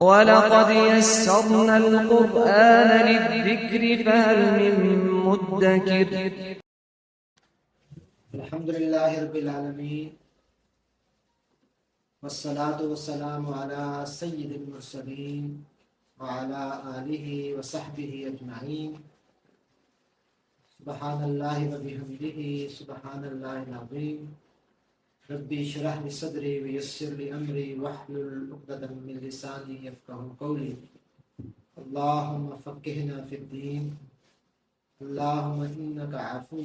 وَلَقَدْ يَسَّرْنَا الْقُرْآنَ لِلذِّكْرِ فَهَلْ مِن مُّدَّكِرٍ الحمدللہ رب العالمین والصلاة والسلام علی سید المرسلین وعلی آلہ وصحبہ اجمعین سبحان اللہ وبحمدہ سبحان اللہ العظیم ربی اشرح لی صدری ویسر لی امری واحلل عقدۃ من لسانی یفقہوا قولی اللہم فقہنا فی الدین اللہم انکا عفو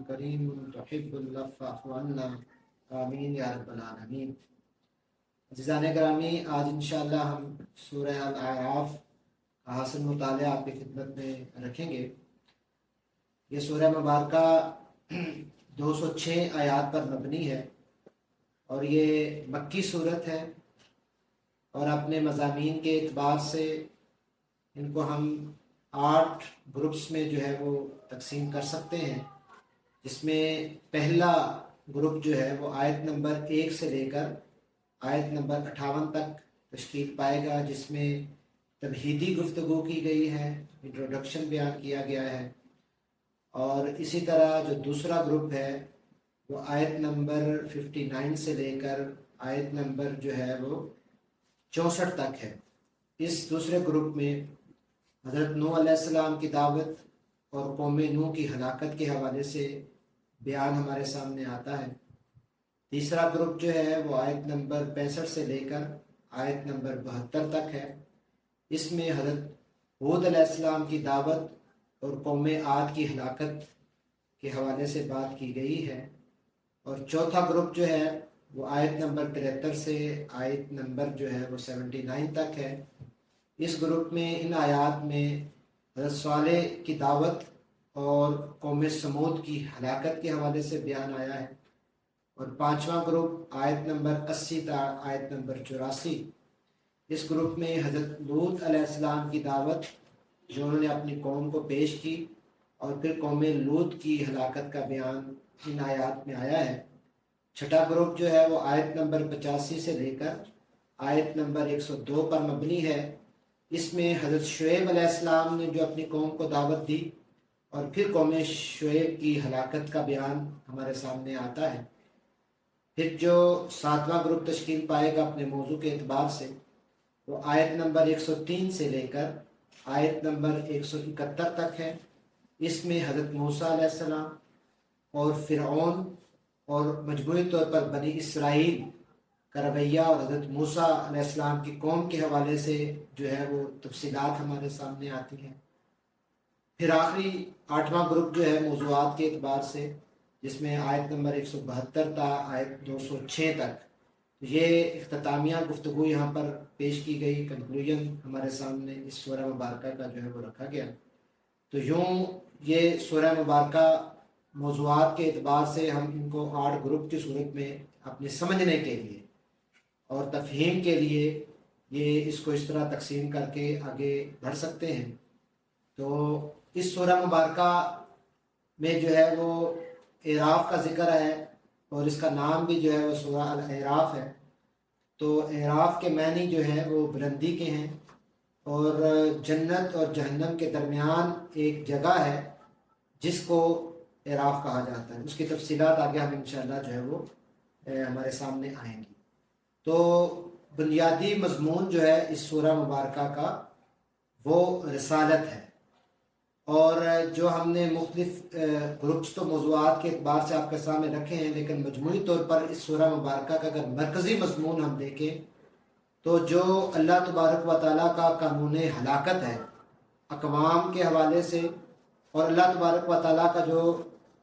کریم تحب العفو فاعف عنا آمین یا رب العالمین۔ عزیزان گرامی، آج انشاءاللہ ہم سورہ الاعراف کا حاصل مطالعہ آپ کی خدمت میں رکھیں گے۔ یہ سورہ مبارکہ 206 آیات پر مبنی ہے اور یہ مکی صورت ہے، اور اپنے مضامین کے اعتبار سے ان کو ہم 8 گروپس میں جو ہے وہ تقسیم کر سکتے ہیں، جس میں پہلا گروپ جو ہے وہ آیت نمبر 1 سے لے کر آیت نمبر 58 تک تشکیل پائے گا، جس میں تمہیدی گفتگو کی گئی ہے، انٹروڈکشن بیان کیا گیا ہے۔ اور اسی طرح جو دوسرا گروپ ہے وہ آیت نمبر 59 سے لے کر آیت نمبر جو ہے وہ 64 تک ہے۔ اس دوسرے گروپ میں حضرت نوح علیہ السلام کی دعوت اور قوم نوح کی ہلاکت کے حوالے سے بیان ہمارے سامنے آتا ہے۔ تیسرا گروپ جو ہے وہ آیت نمبر 65 سے لے کر آیت نمبر 72 تک ہے۔ اس میں حضرت ہود علیہ السلام کی دعوت اور قوم عاد کی ہلاکت کے حوالے سے بات کی گئی ہے۔ اور چوتھا گروپ جو ہے وہ آیت نمبر 73 سے آیت نمبر جو ہے وہ 79 تک ہے۔ اس گروپ میں ان آیات میں حضرت صالح کی دعوت اور قوم سمود کی ہلاکت کے حوالے سے بیان آیا ہے۔ اور پانچواں گروپ آیت نمبر 80 تا آیت نمبر 84، اس گروپ میں حضرت لوط علیہ السلام کی دعوت جو انہوں نے اپنی قوم کو پیش کی، اور پھر قوم لوط کی ہلاکت کا بیان ان آیات میں آیا ہے۔ چھٹا گروپ جو ہے وہ آیت نمبر 85 سے لے کر آیت نمبر 102 پر مبنی ہے۔ اس میں حضرت شعیب علیہ السلام نے جو اپنی قوم کو دعوت دی، اور پھر قوم شعیب کی ہلاکت کا بیان ہمارے سامنے آتا ہے۔ پھر جو ساتواں گروپ تشکیل پائے گا اپنے موضوع کے اعتبار سے، وہ آیت نمبر 103 سے لے کر آیت نمبر 171 تک ہے۔ اس میں حضرت موسیٰ علیہ السلام اور فرعون اور مجموعی طور پر بنی اسرائیل کا رویہ اور حضرت موسیٰ علیہ السلام کی قوم کے حوالے سے جو ہے وہ تفصیلات ہمارے سامنے آتی ہیں۔ پھر آخری 8واں گروپ جو ہے موضوعات کے اعتبار سے، جس میں آیت نمبر 172 تا آیت 206 تک، یہ اختتامیہ گفتگو یہاں پر پیش کی گئی، کنکلوژن ہمارے سامنے اس سورہ مبارکہ کا جو ہے وہ رکھا گیا۔ تو یوں یہ سورہ مبارکہ موضوعات کے اعتبار سے ہم ان کو 8 گروپ کی صورت میں اپنے سمجھنے کے لیے اور تفہیم کے لیے یہ اس کو اس طرح تقسیم کر کے آگے بڑھ سکتے ہیں۔ تو اس سورہ مبارکہ میں جو ہے وہ اعراف کا ذکر ہے، اور اس کا نام بھی جو ہے وہ سورہ الاعراف ہے۔ تو اعراف کے معنی جو ہے وہ بلندی کے ہیں، اور جنت اور جہنم کے درمیان ایک جگہ ہے جس کو اعراف کہا جاتا ہے۔ اس کی تفصیلات آگے ہم انشاءاللہ جو ہے وہ ہمارے سامنے آئیں گی۔ تو بنیادی مضمون جو ہے اس سورہ مبارکہ کا وہ رسالت ہے، اور جو ہم نے مختلف گروپس تو موضوعات کے اعتبار سے آپ کے سامنے رکھے ہیں، لیکن مجموعی طور پر اس سورہ مبارکہ کا اگر مرکزی مضمون ہم دیکھیں تو جو اللہ تبارک و تعالیٰ کا قانون ہلاکت ہے اقوام کے حوالے سے، اور اللہ تبارک و تعالیٰ کا جو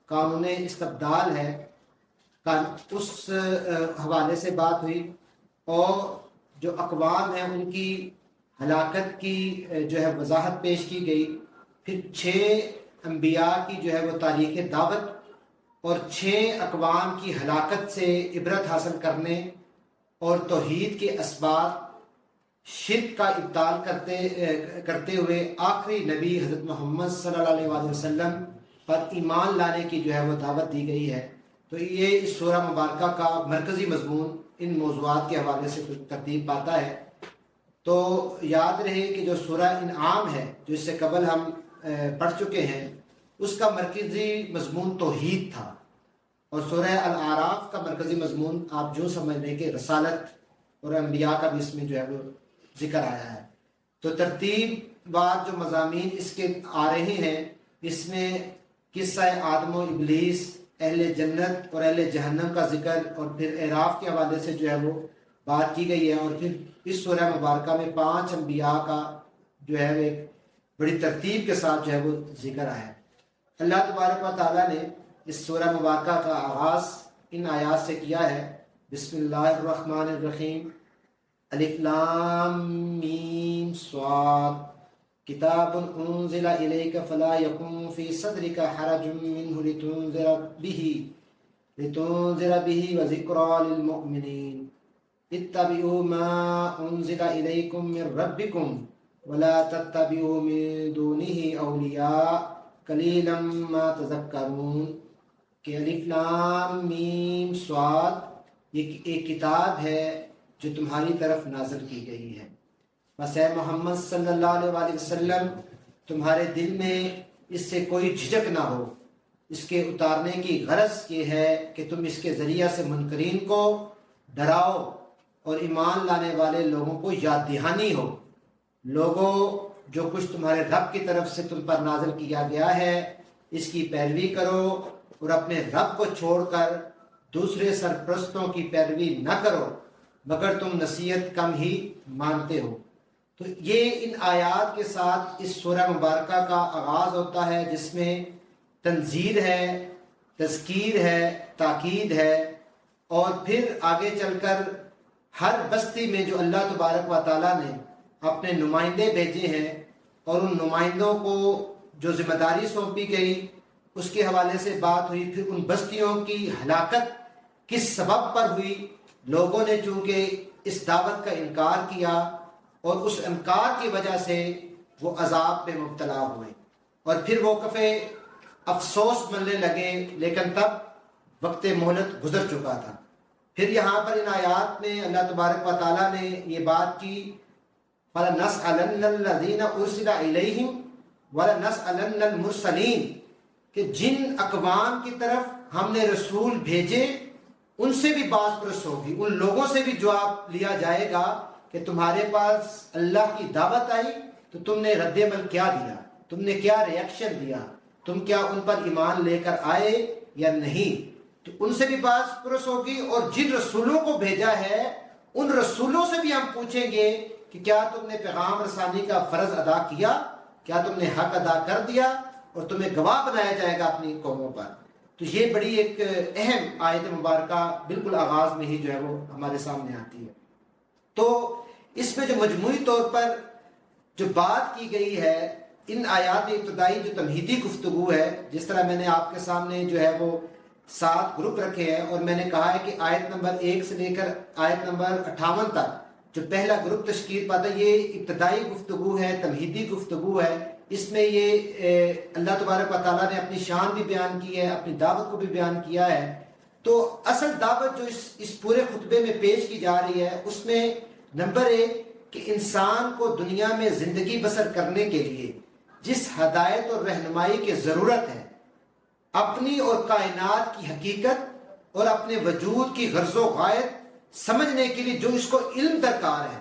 قانون استبدال ہے اس حوالے سے بات ہوئی، اور جو اقوام ہیں ان کی ہلاکت کی جو ہے وضاحت پیش کی گئی۔ پھر 6 انبیاء کی جو ہے وہ تاریخ دعوت اور 6 اقوام کی ہلاکت سے عبرت حاصل کرنے اور توحید کے اسباب، شرک کا ابطال کرتے ہوئے آخری نبی حضرت محمد صلی اللہ علیہ وآلہ وسلم پر ایمان لانے کی جو ہے وہ دعوت دی گئی ہے۔ تو یہ اس سورہ مبارکہ کا مرکزی مضمون ان موضوعات کے حوالے سے ترتیب پاتا ہے۔ تو یاد رہے کہ جو سورہ انعام ہے جو اس سے قبل ہم پڑھ چکے ہیں، اس کا مرکزی مضمون توحید تھا، اور سورہ الاعراف کا مرکزی مضمون آپ جو سمجھ لیں کہ رسالت اور انبیاء کا بھی اس میں جو ہے وہ ذکر آیا ہے۔ تو ترتیب بعد جو مضامین اس کے آ رہے ہیں، اس میں قصہ آدم و ابلیس، اہل جنت اور اہل جہنم کا ذکر، اور پھر اعراف کے حوالے سے جو ہے وہ بات کی گئی ہے، اور پھر اس سورہ مبارکہ میں 5 انبیاء کا جو ہے وہ ایک بڑی ترتیب کے ساتھ جو ہے وہ ذکر آیا ہے۔ اللہ تبارک و تعالیٰ نے اس سورہ مبارکہ کا آغاز ان آیات سے کیا ہے۔ بسم اللہ الرحمن الرحیم، الف لام میم صاد، کتاب انزل الیک فلا یکن فی صدرک حرج منہ لتنذر به وذکریٰ للمؤمنین، اتبعوا ما انزل الیکم من ربکم ولا تتبعوا من دونہ اولیاء قلیلا ما تذکرون۔ کہ الف لام میم صاد یہ ایک کتاب ہے جو تمہاری طرف نازل کی گئی ہے، بس اے محمد صلی اللہ علیہ وآلہ وسلم تمہارے دل میں اس سے کوئی جھجک نہ ہو۔ اس کے اتارنے کی غرض یہ ہے کہ تم اس کے ذریعہ سے منکرین کو ڈراؤ اور ایمان لانے والے لوگوں کو یاد دہانی ہو۔ لوگوں، جو کچھ تمہارے رب کی طرف سے تم پر نازل کیا گیا ہے اس کی پیروی کرو، اور اپنے رب کو چھوڑ کر دوسرے سرپرستوں کی پیروی نہ کرو مگر تم نصیحت کم ہی مانتے ہو۔ تو یہ ان آیات کے ساتھ اس سورہ مبارکہ کا آغاز ہوتا ہے، جس میں تنذیر ہے، تذکیر ہے، تاکید ہے، اور پھر آگے چل کر ہر بستی میں جو اللہ تبارک و تعالیٰ نے اپنے نمائندے بھیجے ہیں اور ان نمائندوں کو جو ذمہ داری سونپی گئی اس کے حوالے سے بات ہوئی۔ پھر ان بستیوں کی ہلاکت کس سبب پر ہوئی، لوگوں نے چونکہ اس دعوت کا انکار کیا اور اس انکار کی وجہ سے وہ عذاب پہ مبتلا ہوئے، اور پھر وہ کفے افسوس مننے لگے، لیکن تب وقت مہلت گزر چکا تھا۔ پھر یہاں پر ان آیات میں اللہ تبارک و تعالیٰ نے یہ بات کی، فَلَنَسْأَلَنَّ الَّذِينَ أُرْسِلَ إِلَيْهِمْ وَلَنَسْأَلَنَّ الْمُرْسَلِينَ، کہ جن اقوام کی طرف ہم نے رسول بھیجے ان سے بھی بات پرس ہوگی، ان لوگوں سے بھی جواب لیا جائے گا کہ تمہارے پاس اللہ کی دعوت آئی تو تم نے رد عمل کیا دیا، تم نے کیا ریئیکشن دیا، تم کیا ان پر ایمان لے کر آئے یا نہیں۔ تو ان سے بھی بات پرس ہوگی، اور جن رسولوں کو بھیجا ہے ان رسولوں سے بھی ہم پوچھیں گے کہ کیا تم نے پیغام رسانی کا فرض ادا کیا، کیا تم نے حق ادا کر دیا، اور تمہیں گواہ بنایا جائے گا اپنی قوموں پر۔ تو یہ بڑی ایک اہم آیت مبارکہ بالکل آغاز میں ہی جو ہے وہ ہمارے سامنے آتی ہے۔ تو اس میں جو مجموعی طور پر جو بات کی گئی ہے ان آیات ابتدائی جو تمہیدی گفتگو ہے، جس طرح میں نے آپ کے سامنے جو ہے وہ 7 گروپ رکھے ہیں، اور میں نے کہا ہے کہ آیت نمبر 1 سے لے کر آیت نمبر 58 تک جو پہلا گروپ تشکیل پاتا ہے یہ ابتدائی گفتگو ہے، تمہیدی گفتگو ہے۔ اس میں یہ اللہ تبارک و تعالیٰ نے اپنی شان بھی بیان کی ہے، اپنی دعوت کو بھی بیان کیا ہے۔ تو اصل دعوت جو اس پورے خطبے میں پیش کی جا رہی ہے اس میں نمبر 1 کہ انسان کو دنیا میں زندگی بسر کرنے کے لیے جس ہدایت اور رہنمائی کی ضرورت ہے، اپنی اور کائنات کی حقیقت اور اپنے وجود کی غرض و غایت سمجھنے کے لیے جو اس کو علم درکار ہے،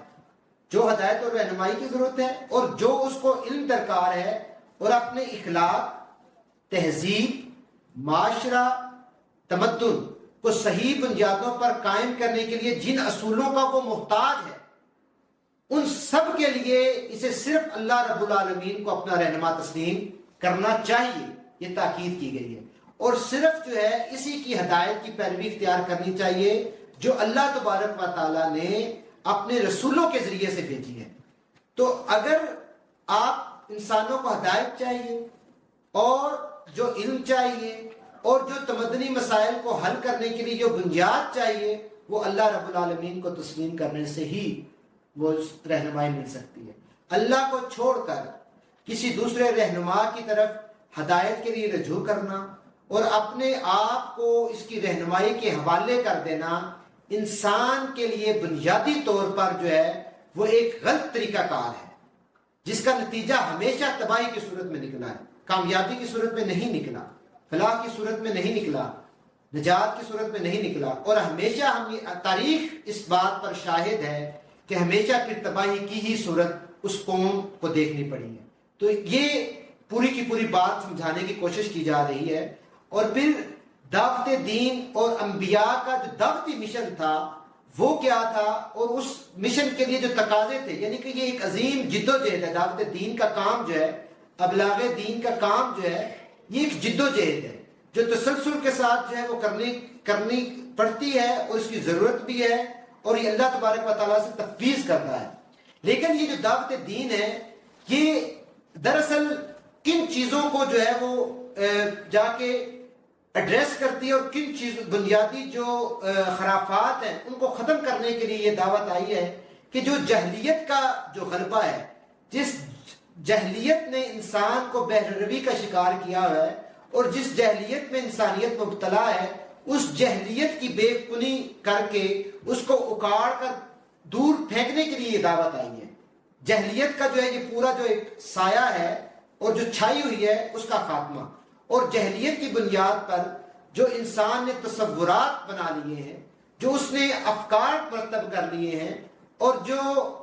جو ہدایت اور رہنمائی کی ضرورت ہے اور جو اس کو علم درکار ہے، اور اپنے اخلاق، تہذیب، معاشرہ، تمدن کو صحیح بنیادوں پر قائم کرنے کے لیے جن اصولوں کا وہ محتاج ہے، ان سب کے لیے اسے صرف اللہ رب العالمین کو اپنا رہنما تسلیم کرنا چاہیے، یہ تاکید کی گئی ہے۔ اور صرف جو ہے اسی کی ہدایت کی پیروی اختیار کرنی چاہیے جو اللہ تبارک و تعالیٰ نے اپنے رسولوں کے ذریعے سے بھیجی ہے۔ تو اگر آپ انسانوں کو ہدایت چاہیے اور جو علم چاہیے اور جو تمدنی مسائل کو حل کرنے کے لیے جو بنیاد چاہیے، وہ اللہ رب العالمین کو تسلیم کرنے سے ہی وہ رہنمائی مل سکتی ہے۔ اللہ کو چھوڑ کر کسی دوسرے رہنما کی طرف ہدایت کے لیے رجوع کرنا اور اپنے آپ کو اس کی رہنمائی کے حوالے کر دینا انسان کے لیے بنیادی طور پر جو ہے وہ ایک غلط طریقہ کار ہے جس کا نتیجہ ہمیشہ تباہی کی صورت میں نکلا ہے، کامیابی کی صورت میں نہیں نکلا، فلاح کی صورت میں نہیں نکلا، نجات کی صورت میں نہیں نکلا. اور ہمیشہ تاریخ اس بات پر شاہد ہے کہ ہمیشہ پھر تباہی کی ہی صورت اس قوم کو دیکھنی پڑی ہے. تو یہ پوری کی پوری بات سمجھانے کی کوشش کی جا رہی ہے. اور پھر دعوت دین اور انبیاء کا جو دعوتی مشن تھا وہ کیا تھا، اور اس مشن کے لیے جو تقاضے تھے، یعنی کہ یہ ایک عظیم جد و جہد ہے. دعوت دین کا کام جو ہے، ابلاغ دین کا کام جو ہے، یہ ایک جد و جہد ہے جو تسلسل کے ساتھ جو ہے وہ کرنی پڑتی ہے، اور اس کی ضرورت بھی ہے، اور یہ اللہ تبارک و تعالیٰ سے تفویض کرتا ہے. لیکن یہ جو دعوت دین ہے یہ دراصل کن چیزوں کو جو ہے وہ جا کے ایڈریس کرتی ہے، اور کن چیز بنیادی جو خرافات ہیں ان کو ختم کرنے کے لیے یہ دعوت آئی ہے کہ جو جہلیت کا جو غلبہ ہے، جس جہلیت نے انسان کو بہروی کا شکار کیا ہوا ہے، اور جس جہلیت میں انسانیت مبتلا ہے، اس جہلیت کی بے کنی کر کے اس کو اکاڑ کر دور پھینکنے کے لیے یہ دعوت آئی ہے. جہلیت کا جو ہے یہ پورا جو ایک سایہ ہے اور جو چھائی ہوئی ہے اس کا خاتمہ، اور جہلیت کی بنیاد پر جو انسان نے تصورات بنا لیے ہیں، جو اس نے افکار مرتب کر لیے ہیں، اور جو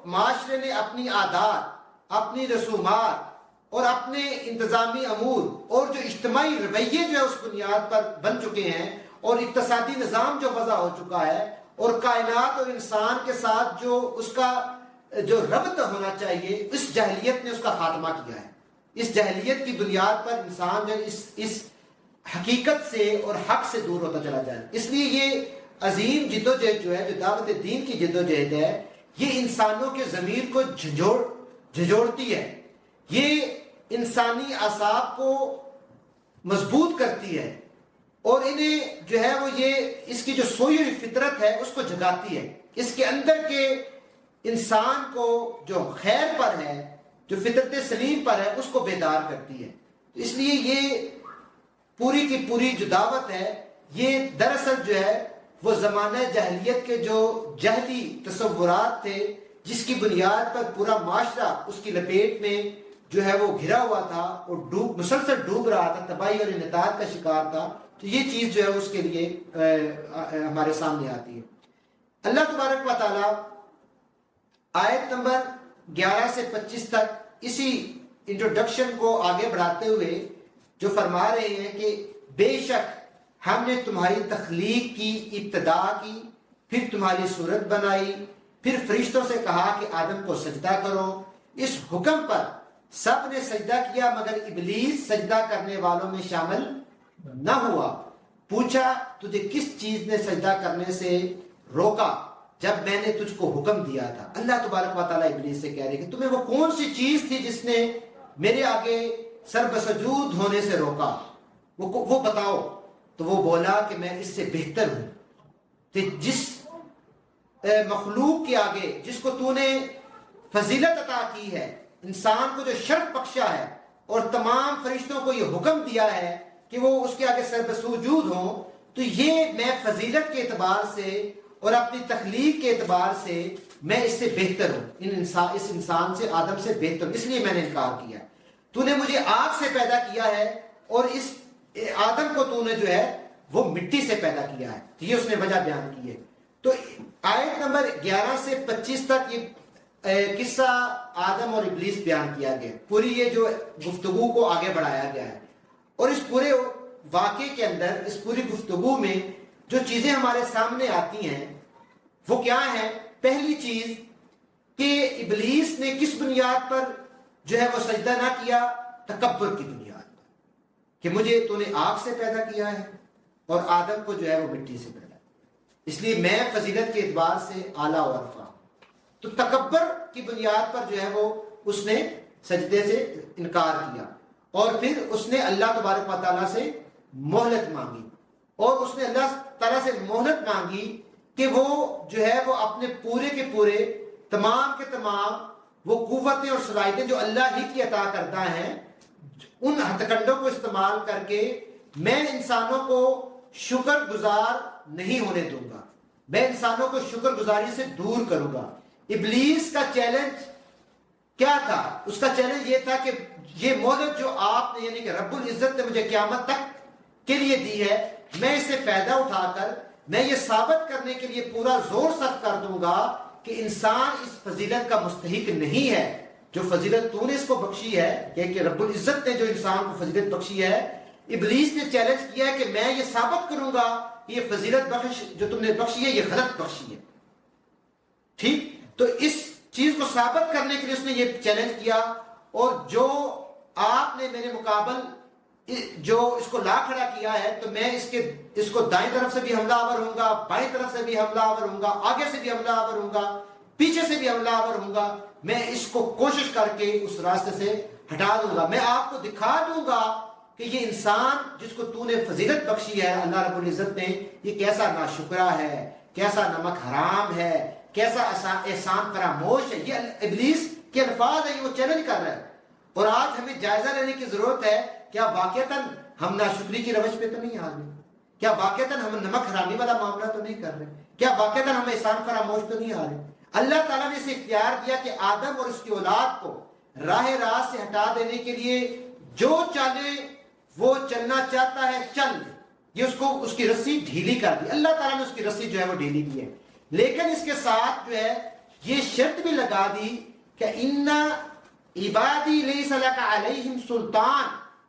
معاشرے نے اپنی عادات، اپنی رسومات اور اپنے انتظامی امور اور جو اجتماعی رویے جو ہے اس بنیاد پر بن چکے ہیں، اور اقتصادی نظام جو وضع ہو چکا ہے، اور کائنات اور انسان کے ساتھ جو اس کا جو ربط ہونا چاہیے، اس جہلیت نے اس کا خاتمہ کیا ہے. اس جہلیت کی بنیاد پر انسان جو اس حقیقت سے اور حق سے دور ہوتا چلا جائے. اس لیے یہ عظیم جدوجہد جو ہے، جو دعوت دین کی جدوجہد ہے، یہ انسانوں کے ضمیر کو جھنجھوڑتی ہے، یہ انسانی اعصاب کو مضبوط کرتی ہے، اور انہیں جو ہے وہ یہ اس کی جو سوئی ہوئی فطرت ہے اس کو جگاتی ہے. اس کے اندر کے انسان کو جو خیر پر ہے، جو فطرت سلیم پر ہے، اس کو بیدار کرتی ہے. اس لیے یہ پوری کی پوری جو دعوت ہے یہ دراصل جو ہے وہ زمانہ جہلیت کے جو جہلی تصورات تھے، جس کی بنیاد پر پورا معاشرہ اس کی لپیٹ میں جو ہے وہ گھرا ہوا تھا اور مسلسل ڈوب رہا تھا، تباہی اور انحطاط کا شکار تھا. تو یہ چیز جو ہے اس کے لیے ہمارے سامنے آتی ہے. اللہ تبارک و تعالی آیت نمبر 11 سے 25 تک اسی انٹروڈکشن کو آگے بڑھاتے ہوئے جو فرما رہے ہیں کہ بے شک ہم نے تمہاری تخلیق کی ابتدا کی، پھر تمہاری صورت بنائی، پھر فرشتوں سے کہا کہ آدم کو سجدہ کرو. اس حکم پر سب نے سجدہ کیا مگر ابلیس سجدہ کرنے والوں میں شامل نہ ہوا. پوچھا تجھے کس چیز نے سجدہ کرنے سے روکا جب میں نے تجھ کو حکم دیا تھا. اللہ تبارک و تعالیٰ ابلیس سے کہہ رہے کہ تمہیں وہ کون سی چیز تھی جس نے میرے آگے سر بسجود ہونے سے روکا، وہ بتاؤ. تو وہ بولا کہ میں اس سے بہتر ہوں، کہ جس مخلوق کے آگے جس کو تو نے فضیلت عطا کی ہے، انسان کو جو شرف بخشا ہے، اور تمام فرشتوں کو یہ حکم دیا ہے کہ وہ اس کے آگے سر بسجود ہوں، تو یہ میں فضیلت کے اعتبار سے اور اپنی تخلیق کے اعتبار سے میں اس سے بہتر ہوں، اس انسان سے، آدم سے بہتر ہوں، اس لیے میں نے انکار کیا. تو نے مجھے آگ سے پیدا کیا ہے، اور اس آدم کو تو نے جو ہے وہ مٹی سے پیدا کیا ہے. تو یہ اس نے وجہ بیان کی ہے. تو آیت نمبر 11 سے 25 تک یہ قصہ آدم اور ابلیس بیان کیا گیا. پوری یہ جو گفتگو کو آگے بڑھایا گیا ہے، اور اس پورے واقعے کے اندر، اس پوری گفتگو میں جو چیزیں ہمارے سامنے آتی ہیں وہ کیا ہیں؟ پہلی چیز کہ ابلیس نے کس بنیاد پر جو ہے وہ سجدہ نہ کیا؟ تکبر کی بنیاد پر، کہ مجھے تو نے آگ سے پیدا کیا ہے اور آدم کو جو ہے وہ مٹی سے پیدا، اس لیے میں فضیلت کے اعتبار سے اعلیٰ و ارفع. تو تکبر کی بنیاد پر جو ہے وہ اس نے سجدے سے انکار کیا، اور پھر اس نے اللہ تبارک و تعالیٰ سے مہلت مانگی، اور اس نے اللہ تعالیٰ سے مہلت مانگی کہ وہ جو ہے وہ اپنے پورے کے پورے تمام کے تمام وہ قوتیں اور صلاحیتیں جو اللہ ہی کی عطا کرتا ہے، ان ہتھکنڈوں کو استعمال کر کے میں انسانوں کو شکر گزار نہیں ہونے دوں گا، میں انسانوں کو شکر گزاری سے دور کروں گا. ابلیس کا چیلنج کیا تھا؟ اس کا چیلنج یہ تھا کہ یہ مہلت جو آپ نے یعنی کہ رب العزت نے مجھے قیامت تک کے لیے دی ہے، میں اس سے فائدہ اٹھا کر میں یہ ثابت کرنے کے لیے پورا زور صرف کر دوں گا کہ انسان اس فضیلت کا مستحق نہیں ہے جو فضیلت تو نے اس کو بخشی ہے، کہ رب العزت نے جو انسان کو فضیلت بخشی ہے۔ ابلیس نے چیلنج کیا ہے کہ میں یہ ثابت کروں گا کہ یہ فضیلت بخش جو تم نے بخشی ہے یہ غلط بخشی ہے، ٹھیک؟ تو اس چیز کو ثابت کرنے کے لیے اس نے یہ چیلنج کیا، اور جو آپ نے میرے مقابل جو اس کو لا کھڑا کیا ہے تو میں اس کو دائیں طرف سے بھی حملہ آور ہوں گا، بائیں طرف سے بھی حملہ آور ہوں گا، آگے سے بھی حملہ آور ہوں گا، پیچھے سے بھی حملہ آور ہوں گا، میں اس کو کوشش کر کے اس راستے سے ہٹا دوں گا، میں آپ کو دکھا دوں گا کہ یہ انسان جس کو تو نے فضیلت بخشی ہے اللہ رب العزت نے، یہ کیسا ناشکرا ہے، کیسا نمک حرام ہے، کیسا احسان فراموش ہے۔ یہ ابلیس کے الفاظ ہیں، وہ چیلنج کر رہا ہے۔ اور آج ہمیں جائزہ لینے کی ضرورت ہے، کیا واقعتاً ہم ناشکری کی روش پہ تو نہیں آ رہے؟ کیا واقعتاً ہم نمک حرامی والا معاملہ تو نہیں کر رہے؟ کیا واقعتاً ہم احسان فراموش تو نہیں آ رہے؟ اللہ تعالیٰ نے اسے اختیار دیا کہ آدم اور اس کی اولاد کو راہ راست سے ہٹا دینے کے لیے جو چالے وہ چلنا چاہتا ہے چل لے، یہ اس کی رسی ڈھیلی کر دی۔ اللہ تعالیٰ نے اس کی رسی جو ہے وہ ڈھیلی کی ہے، لیکن اس کے ساتھ جو ہے یہ شرط بھی لگا دی کہ اِنَّ عبادی لیس لک علیہم سلطان،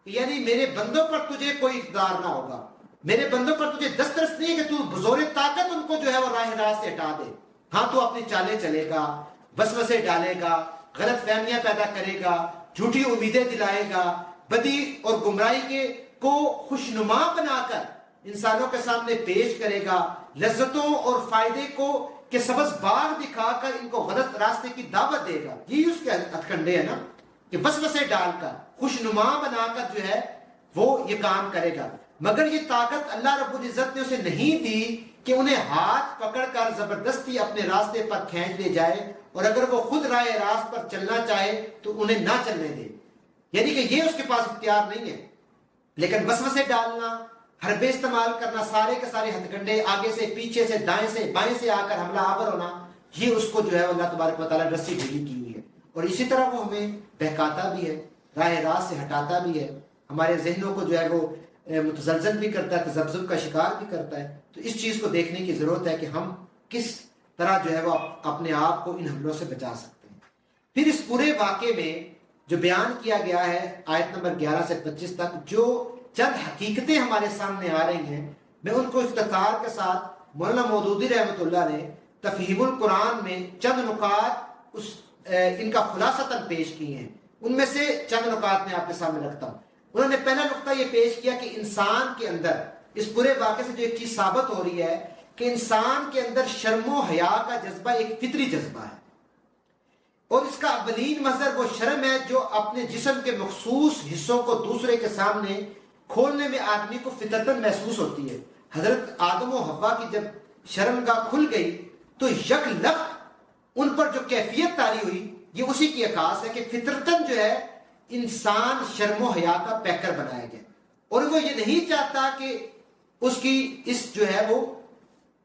یعنی میرے بندوں پر تجھے کوئی اقتدار نہ ہوگا، میرے بندوں پر تجھے دسترس نہیں ہے کہ تو بزور طاقت ان کو جو ہے وہ راہ راست سے ہٹا دے۔ ہاں تو اپنی چالیں چلے گا، وسوسے ڈالے گا، غلط فہمیاں پیدا کرے گا، جھوٹی امیدیں دلائے گا، بدی اور گمراہی کو خوشنما بنا کر انسانوں کے سامنے پیش کرے گا، لذتوں اور فائدے کو کہ سبز باغ دکھا کر ان کو غلط راستے کی دعوت دے گا۔ یہی اس کے ہتھ کنڈے ہے نا، کہ وسوسے ڈال کر خوشنما بنا کر جو ہے وہ یہ کام کرے گا۔ مگر یہ طاقت اللہ رب العزت نے اسے نہیں دی کہ انہیں ہاتھ پکڑ کر زبردستی اپنے راستے پر کھینچ لے جائے، اور اگر وہ خود راہ راست پر چلنا چاہے تو انہیں نہ چلنے دے، یعنی کہ یہ اس کے پاس اختیار نہیں ہے۔ لیکن وسوسے ڈالنا، حربے استعمال کرنا، سارے کے سارے ہتھ کنڈے، آگے سے پیچھے سے دائیں سے بائیں سے آ کر حملہ آور ہونا، یہ اس کو جو ہے اللہ تبارک و تعالیٰ رسی ڈھیلی کی ہوئی ہے۔ اور اسی طرح وہ ہمیں بہکاتا بھی ہے، راہ راست سے ہٹاتا بھی ہے، ہمارے ذہنوں کو جو ہے وہ متزلزل بھی کرتا ہے، تذبذب کا شکار بھی کرتا ہے۔ تو اس چیز کو دیکھنے کی ضرورت ہے کہ ہم کس طرح جو ہے وہ اپنے آپ کو ان حملوں سے بچا سکتے ہیں۔ پھر اس پورے واقعے میں جو بیان کیا گیا ہے آیت نمبر 11 سے 25 تک، جو چند حقیقتیں ہمارے سامنے آ رہی ہیں، میں ان کو اختصار کے ساتھ مولانا مودودی رحمۃ اللہ نے تفہیم القرآن میں چند نکات ان کا خلاصتاً پیش کیے ہیں، ان میں سے چند نکات میں آپ کے سامنے رکھتا ہوں۔ انہوں نے پہلا نقطہ یہ پیش کیا کہ انسان کے اندر اس پورے واقعے سے جو ایک چیز ثابت ہو رہی ہے کہ انسان کے اندر شرم و حیا کا جذبہ ایک فطری جذبہ ہے، اور اس کا اولین مظہر وہ شرم ہے جو اپنے جسم کے مخصوص حصوں کو دوسرے کے سامنے کھولنے میں آدمی کو فطرتاً محسوس ہوتی ہے۔ حضرت آدم و حوا کی جب شرمگاہ کھل گئی تو یک لخت ان پر جو کیفیت طاری ہوئی، یہ اسی کی عکاس ہے کہ فطرتاً جو ہے انسان شرم و حیا کا پیکر بنایا گیا، اور وہ یہ نہیں چاہتا کہ اس کی اس جو ہے وہ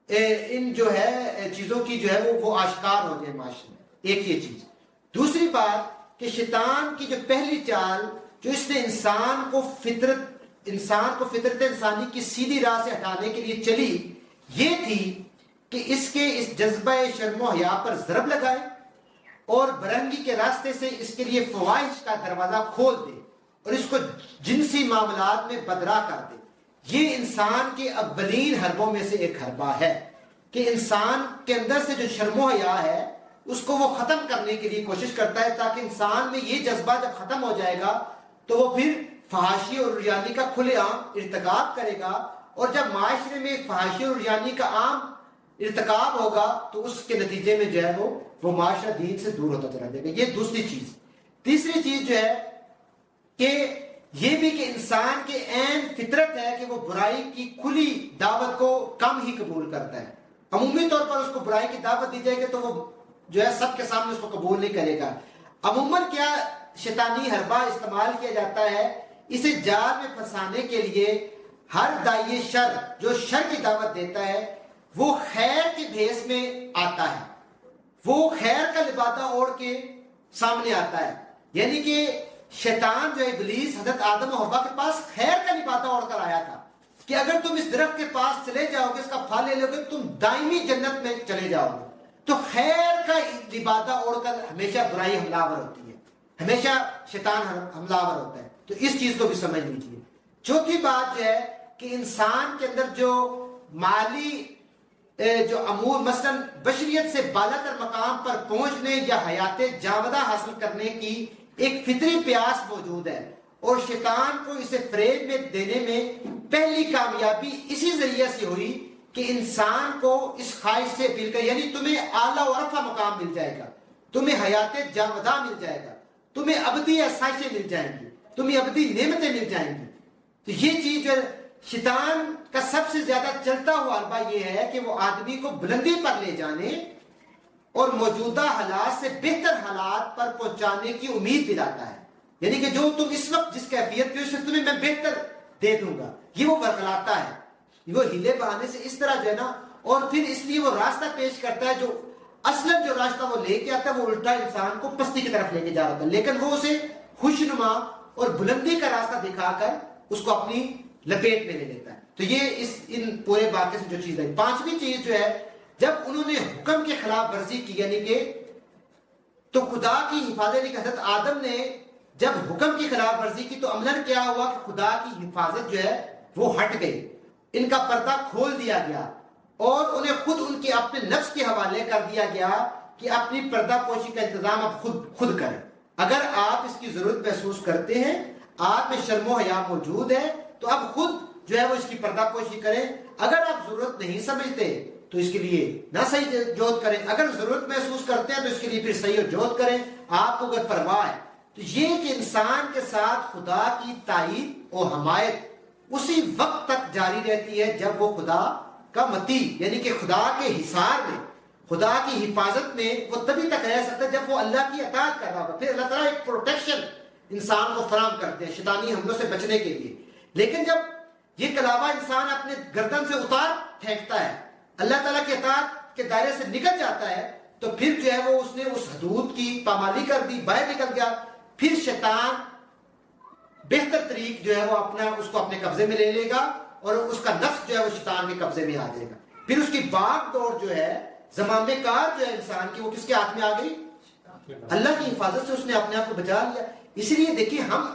ان جو ہے چیزوں کی جو ہے وہ آشکار ہو جائے معاشرے میں۔ ایک یہ چیز۔ دوسری بات کہ شیطان کی جو پہلی چال جو اس نے انسان کو فطرت انسانی کی سیدھی راہ سے ہٹانے کے لیے چلی، یہ تھی کہ اس جذبہ شرم و حیا پر ضرب لگائے اور برہنگی کے راستے سے اس کے لیے فواہش کا دروازہ کھول دے اور اس کو جنسی معاملات میں بدراہ کر دے۔ یہ انسان کے اولین حربوں میں سے ایک حربہ ہے کہ انسان کے اندر سے جو شرم و حیا ہے اس کو وہ ختم کرنے کے لیے کوشش کرتا ہے، تاکہ انسان میں یہ جذبہ جب ختم ہو جائے گا تو وہ پھر فحاشی اور عریانی کا کھلے عام ارتکاب کرے گا، اور جب معاشرے میں فحاشی اور عریانی کا عام ارتکاب ہوگا تو اس کے نتیجے میں جو ہے وہ معاشرہ دین سے دور ہوتا چلا جائے گا۔ یہ دوسری چیز۔ تیسری چیز جو ہے کہ یہ بھی کہ انسان کے عین فطرت ہے کہ وہ برائی کی کھلی دعوت کو کم ہی قبول کرتا ہے۔ عمومی طور پر اس کو برائی کی دعوت دی جائے گی تو وہ جو ہے سب کے سامنے اس کو قبول نہیں کرے گا۔ عموماً کیا شیطانی حربہ استعمال کیا جاتا ہے اسے جال میں پھنسانے کے لیے؟ ہر داعی شر جو شر کی دعوت دیتا ہے وہ خیر کے بھیس میں آتا ہے، وہ خیر کا لبادہ اوڑھ کے سامنے آتا ہے. یعنی کہ شیطان جو ابلیس حضرت آدم و حوا کے پاس خیر کا لبادہ اوڑھ کر آیا تھا کہ اگر تم اس درخت کے پاس چلے جاؤ گے، اس کا پھل لے لو گے، تم دائمی جنت میں چلے جاؤ گے. تو خیر کا لبادہ اوڑھ کر ہمیشہ برائی حملہ آور ہوتی ہے، ہمیشہ شیطان حملہ آور ہوتا ہے. تو اس چیز کو بھی سمجھ لیجیے. چوتھی بات جو ہے کہ انسان کے اندر جو مالی جو امور مثلا بشریت سے بالا تر مقام پر پہنچنے یا حیات جاودہ حاصل کرنے کی ایک فطری پیاس موجود ہے، اور شیطان کو اسے فریب میں دینے میں پہلی کامیابی اسی ذریعے سے ہوئی کہ انسان کو اس خواہش سے اپیل کر، یعنی تمہیں اعلیٰ و رفع مقام مل جائے گا، تمہیں حیات جاودہ مل جائے گا، تمہیں ابدی آسائشیں مل جائیں گی، تمہیں ابدی نعمتیں مل جائیں گی. تو یہ چیز جو شیطان کا سب سے زیادہ چلتا ہوا حلبہ یہ ہے کہ وہ آدمی کو بلندی پر لے جانے اور موجودہ حالات سے بہتر حالات پر پہنچانے کی امید دلاتا ہے. یعنی کہ جو تم اس وقت جس کیفیت پہ، اس سے تمہیں میں بہتر دے دوں گا، یہ وہ ورغلاتا ہے. وہ ہیلے بہانے سے اس طرح جو ہے نا، اور پھر اس لیے وہ راستہ پیش کرتا ہے جو اصلاً جو راستہ وہ لے کے آتا ہے وہ الٹا انسان کو پستی کی طرف لے کے جا رہا ہے، لیکن وہ اسے خوشنما اور بلندی کا راستہ دکھا کر اس کو اپنی لپیٹ میں لے لیتا ہے. تو یہ ان پورے واقعے سے جو چیز ہے. پانچویں چیز جو ہے، جب انہوں نے حکم کی خلاف ورزی کی، یعنی کہ تو خدا کی حفاظت، یعنی کہ حضرت آدم نے جب حکم کی خلاف ورزی کی تو عملاً کیا ہوا کہ خدا کی حفاظت جو ہے وہ ہٹ گئی، ان کا پردہ کھول دیا گیا اور انہیں خود ان کے اپنے نفس کے حوالے کر دیا گیا کہ اپنی پردہ پوشی کا انتظام اب خود کریں. اگر آپ اس کی ضرورت محسوس کرتے ہیں، آپ میں شرم و حیا موجود ہے، تو اب خود جو ہے وہ اس کی پردہ پوشی کریں. اگر آپ ضرورت نہیں سمجھتے تو اس کے لیے نہ صحیح جہد کریں، اگر ضرورت محسوس کرتے ہیں تو اس کے لیے پھر صحیح جہد کریں، آپ کو اگر پرواہ ہے. تو یہ کہ انسان کے ساتھ خدا کی تائید اور حمایت اسی وقت تک جاری رہتی ہے جب وہ خدا کا متی، یعنی کہ خدا کے حصار میں، خدا کی حفاظت میں وہ تبھی تک رہ سکتا ہے جب وہ اللہ کی اطاعت کر رہا ہوگا. پھر اللہ تعالیٰ ایک پروٹیکشن انسان کو فراہم کرتے ہیں شیطانی حملوں سے بچنے کے لیے. لیکن جب یہ کلاوہ انسان اپنے گردن سے اتار پھینکتا ہے، اللہ تعالیٰ کی اطاعت کے دائرے سے نکل جاتا ہے، تو پھر جو ہے وہ اس نے اس حدود کی پامالی کر دی، باہر نکل گیا. پھر شیطان بہتر طریق جو ہے وہ اس کو اپنے قبضے میں لے لے گا اور اس کا نفس جو ہے وہ شیطان کے قبضے میں آ جائے گا. پھر اس کی باغ دوڑ جو ہے، زمامے کار جو ہے انسان کی، وہ کس کے ہاتھ میں آ گئی؟ اللہ کی حفاظت سے اس نے اپنے آپ کو بچا لیا. اسی لیے دیکھیے، ہم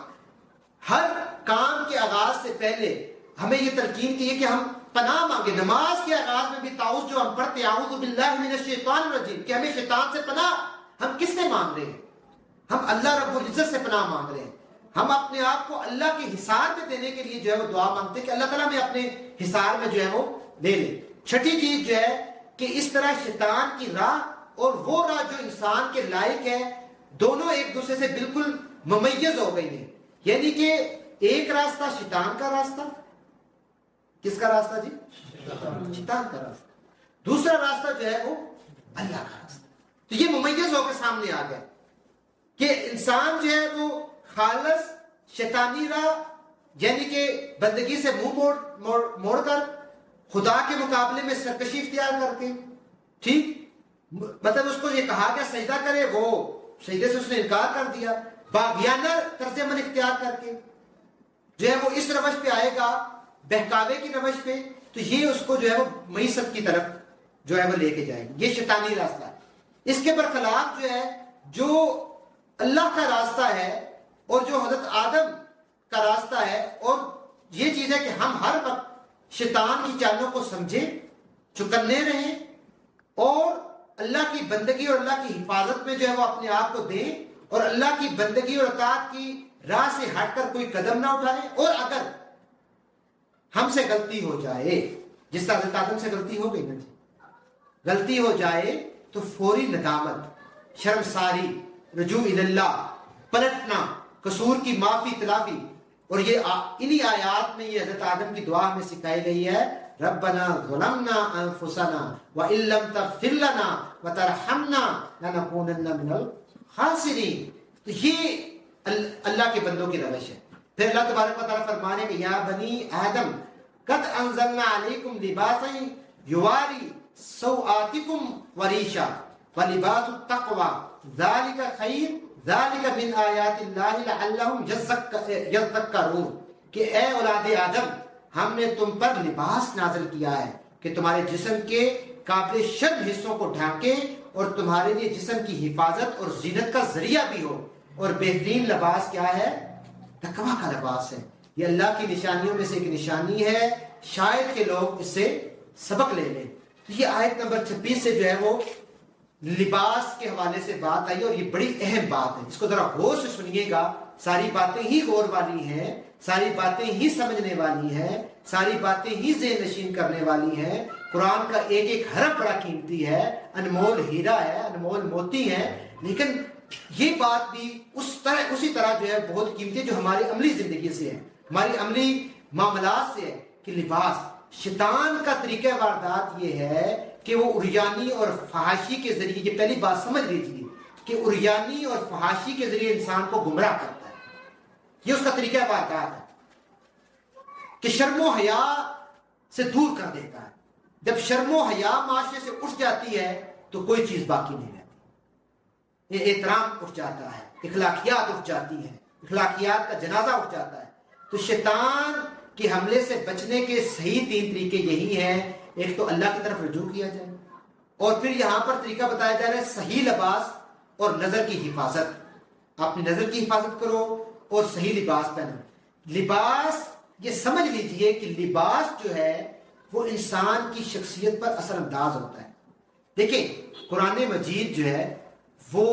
ہر کام کے آغاز سے پہلے ہمیں یہ تلقین کی ہے کہ ہم پناہ مانگے. نماز کے آغاز میں بھی تعوذ جو ہم پڑھتے ہیں، اعوذ باللہ من الشیطان الرجیم، کہ ہمیں شیطان سے پناہ ہم کس سے مانگ رہے ہیں؟ ہم اللہ رب العزت سے پناہ مانگ رہے ہیں. ہم اپنے آپ کو اللہ کے حصار میں دینے کے لیے جو ہے وہ دعا مانگتے ہیں کہ اللہ تعالیٰ میں اپنے حصار میں جو ہے وہ لے لے. چھٹی چیز جو ہے کہ اس طرح شیطان کی راہ اور وہ راہ جو انسان کے لائق ہے، دونوں ایک دوسرے سے بالکل ممیز ہو گئی ہیں. یعنی کہ ایک راستہ شیطان کا راستہ، کس کا راستہ جی؟ شیطان کا راستہ. دوسرا راستہ جو ہے وہ اللہ کا راستہ. تو یہ ممیز ہو کے سامنے آ گیا کہ انسان جو ہے وہ خالص شیطانی راہ، یعنی کہ بندگی سے منہ موڑ کر خدا کے مقابلے میں سرکشی اختیار کر کے، ٹھیک، مطلب اس کو یہ کہا گیا سجدہ کرے، وہ سجدے سے اس نے انکار کر دیا. باغیانہ طرز عمل اختیار کر کے جو ہے وہ اس روش پہ آئے گا، بہکاوے کی روش پہ، تو یہ اس کو جو ہے وہ معیشت کی طرف جو ہے وہ لے کے جائے گی. یہ شیطانی راستہ ہے. اس کے برخلاف جو ہے جو اللہ کا راستہ ہے اور جو حضرت آدم کا راستہ ہے، اور یہ چیز ہے کہ ہم ہر وقت شیطان کی چالوں کو سمجھیں، چکنے رہیں اور اللہ کی بندگی اور اللہ کی حفاظت میں جو ہے وہ اپنے آپ کو دیں، اور اللہ کی بندگی اور اطاعت کی راہ سے ہٹ کر کوئی قدم نہ اٹھائیں. اور اگر ہم سے غلطی ہو جائے، جس طرح حضرت آدم سے غلطی ہو گئی نا جی، غلطی ہو جائے تو فوری ندامت، شرمساری، رجوع اللہ، پلٹنا، قصور کی معافی تلافی. اور یہ انہی آیات میں یہ حضرت آدم کی دعا ہمیں سکھائی گئی ہے، ربنا ظلمنا انفسنا وان لم تغفر لنا وترحمنا لنکونن من الخاسرین. تو یہ اللہ کے بندوں کی روش ہے. پھر اللہ تبارک و تعالیٰ فرمانے کہ یا بنی آدم قد انزلنا علیکم لباسا یواری سوآتکم وریشا. وَلِبَاسُ التَّقْوَى ذَلِكَ خَيْرٌ ذَلِكَ مِنْ آیَاتِ اللَّهِ لَعَلَّهُمْ يَذَّکَّرُونَ کہ اے اولاد آدم، ہم نے تم پر لباس نازل کیا ہے کہ تمہارے جسم کے قابل شرم حصوں کو ڈھانکے اور تمہارے لیے جسم کی حفاظت اور زینت کا ذریعہ بھی ہو. اور بہترین لباس کیا ہے؟ تقوی کا لباس ہے. یہ اللہ کی نشانیوں میں سے ایک نشانی ہے، شاید کہ لوگ اس سے سبق لے لیں. یہ آیت نمبر 26 سے جو ہے وہ لباس کے حوالے سے بات آئی، اور یہ بڑی اہم بات ہے. اس کو ذرا غور سے سنیے گا. ساری باتیں ہی غور والی ہیں، ساری باتیں ہی سمجھنے والی ہیں، ساری باتیں ہی ذہن نشین کرنے والی ہیں. قرآن کا ایک ایک حرف بڑا قیمتی ہے، انمول ہیرا ہے، انمول موتی ہے. لیکن یہ بات بھی اسی طرح جو ہے بہت قیمتی ہے جو ہماری عملی زندگی سے ہے، ہماری عملی معاملات سے ہے. کہ لباس، شیطان کا طریقہ واردات یہ ہے کہ وہ عریانی اور فحاشی کے ذریعے، یہ پہلی بات سمجھ لیجیے کہ عریانی اور فحاشی کے ذریعے انسان کو گمراہ کرتا ہے. یہ اس کا طریقہ واردات ہے کہ شرم و حیا سے دور کر دیتا ہے. جب شرم و حیا معاشرے سے اٹھ جاتی ہے تو کوئی چیز باقی نہیں رہتی. یہ احترام اٹھ جاتا ہے، اخلاقیات اٹھ جاتی ہیں، اخلاقیات کا جنازہ اٹھ جاتا ہے. تو شیطان کے حملے سے بچنے کے صحیح 3 طریقے یہی ہیں. ایک تو اللہ کی طرف رجوع کیا جائے، اور پھر یہاں پر طریقہ بتایا جا رہا ہے صحیح لباس اور نظر کی حفاظت. اپنی نظر کی حفاظت کرو اور صحیح لباس پہنو. لباس، یہ سمجھ لیجئے کہ لباس جو ہے وہ انسان کی شخصیت پر اثر انداز ہوتا ہے. دیکھیں قرآن مجید جو ہے وہ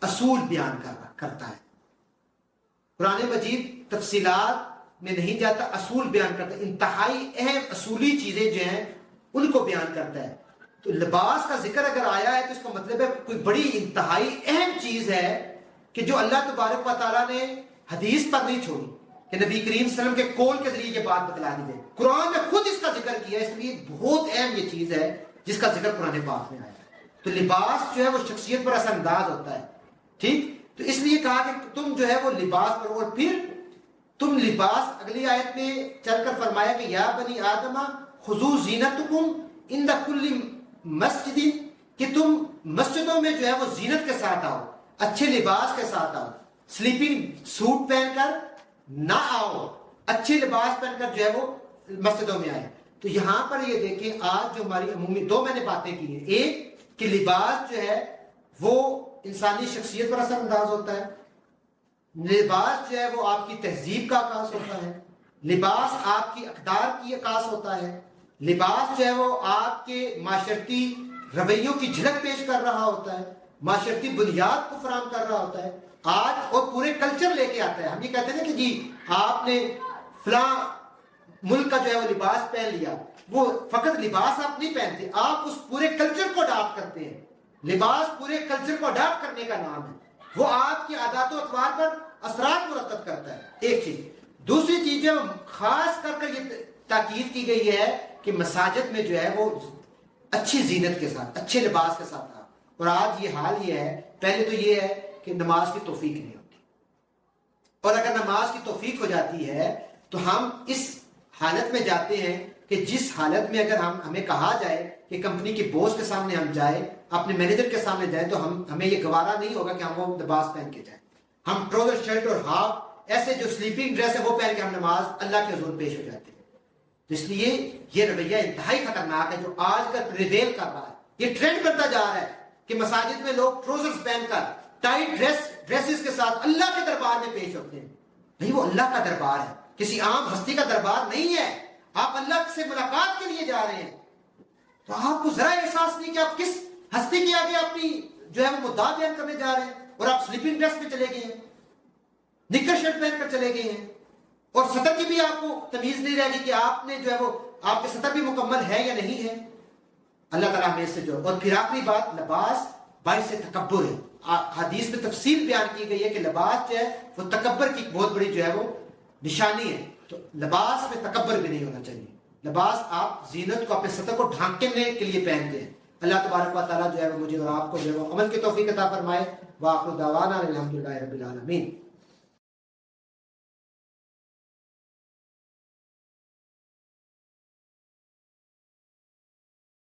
اصول بیان کرتا ہے. قرآن مجید تفصیلات میں نہیں جاتا، اصول بیان کرتا ہے. انتہائی اہم اصولی چیزیں جو ہیں ان کو بیان کرتا ہے. تو لباس کا ذکر اگر آیا ہے تو اس کا مطلب ہے کوئی بڑی انتہائی اہم چیز ہے کہ جو اللہ تبارک و تعالیٰ نے حدیث پر نہیں چھوڑی، کہ نبی کریم صلی اللہ علیہ وسلم کے قول کے ذریعے یہ بات بتلا دی گئی. قرآن نے خود اس کا ذکر کیا، اس لیے بہت اہم یہ چیز ہے جس کا ذکر قرآن پاک میں آیا ہے. تو لباس جو ہے وہ شخصیت پر اثر انداز ہوتا ہے. ٹھیک، تو اس لیے کہا کہ تم جو ہے وہ لباس پر، اور پھر تم لباس اگلی آیت میں چل کر فرمایا کہ یا بنی آدم خذوا زینتکم عند کل مسجد، کہ تم مسجدوں میں جو ہے وہ زینت کے ساتھ آؤ، اچھے لباس کے ساتھ آؤ. سلیپنگ سوٹ پہن کر نہ آؤ، اچھے لباس پہن کر جو ہے وہ مسجدوں میں آئے. تو یہاں پر یہ دیکھیں آج جو ہماری عمومی 2 میں نے باتیں کی ہیں. ایک کہ لباس جو ہے وہ انسانی شخصیت پر اثر انداز ہوتا ہے. لباس جو ہے وہ آپ کی تہذیب کا عکاس ہوتا ہے. لباس آپ کی اقدار کی عکاس ہوتا ہے. لباس جو ہے وہ آپ کے معاشرتی رویوں کی جھلک پیش کر رہا ہوتا ہے، معاشرتی بنیاد کو فراہم کر رہا ہوتا ہے. آج اور پورے کلچر لے کے آتا ہے. ہم یہ کہتے ہیں نا کہ جی آپ نے فلاں ملک کا جو ہے وہ لباس پہن لیا. وہ فقط لباس آپ نہیں پہنتے، آپ اس پورے کلچر کو اڈاپٹ کرتے ہیں. لباس پورے کلچر کو اڈاپٹ کرنے کا نام ہے. وہ آپ کی عادات و اطوار پر اثرات مرتب کرتا ہے. ایک چیز. دوسری چیز جو خاص کر یہ تاکید کی گئی ہے کہ مساجد میں جو ہے وہ اچھی زینت کے ساتھ، اچھے لباس کے ساتھ آ. اور آج یہ حال یہ ہے، پہلے تو یہ ہے کہ نماز کی توفیق نہیں ہوتی، اور اگر نماز کی توفیق ہو جاتی ہے تو ہم اس حالت میں جاتے ہیں کہ جس حالت میں اگر ہمیں کہا جائے کہ کمپنی کے بوس کے سامنے ہم جائیں، اپنے مینیجر کے سامنے جائیں، تو ہمیں یہ گوارا نہیں ہوگا کہ ہم وہ لباس پہن کے جائیں. ہم ٹراؤزر شرٹ اور ہاف ایسے جو سلیپنگ ڈریس ہے وہ پہن کے ہم نماز اللہ کے حضور پیش ہو جاتے ہیں. تو اس لیے یہ رویہ انتہائی خطرناک ہے جو آج کل پریویل کر رہا ہے. یہ ٹرینڈ کرتا جا رہا ہے کہ مساجد میں لوگ ٹراؤزرز پہن کر ٹائٹ ڈریسز کے ساتھ اللہ کے دربار میں پیش ہوتے ہیں. نہیں، وہ اللہ کا دربار ہے، کسی عام ہستی کا دربار نہیں ہے. آپ اللہ سے ملاقات کے لیے جا رہے ہیں. تو آپ کو ذرا احساس نہیں کہ آپ کس ہستی کے آگے اپنی جو ہے وہ مدعا بیان کرنے جا رہے ہیں، اور آپ سلیپنگ ڈریس میں چلے گئے ہیں، نکر شرٹ پہن کر چلے گئے ہیں، اور سطر کی بھی آپ کو تمیز نہیں رہے گی کہ آپ نے جو ہے وہ آپ کے سطر بھی مکمل ہے یا نہیں ہے. اللہ تعالیٰ ہمیں سے جو. اور پھر آخری بات، لباس باعث تکبر ہے. حدیث میں تفصیل بیان کی گئی ہے کہ لباس جو ہے وہ تکبر کی بہت بڑی جو ہے وہ نشانی ہے. تو لباس میں تکبر بھی نہیں ہونا چاہیے. لباس آپ زینت کو، اپنے سطر کو ڈھانکنے کے لیے پہنتے ہیں. اللہ تبارک و تعالیٰ جو ہے وہ مجھے اور آپ کو جو ہے وہ عمل کی توفیق عطا فرمائے. وآخر دعوانا الحمدللہ رب العالمین.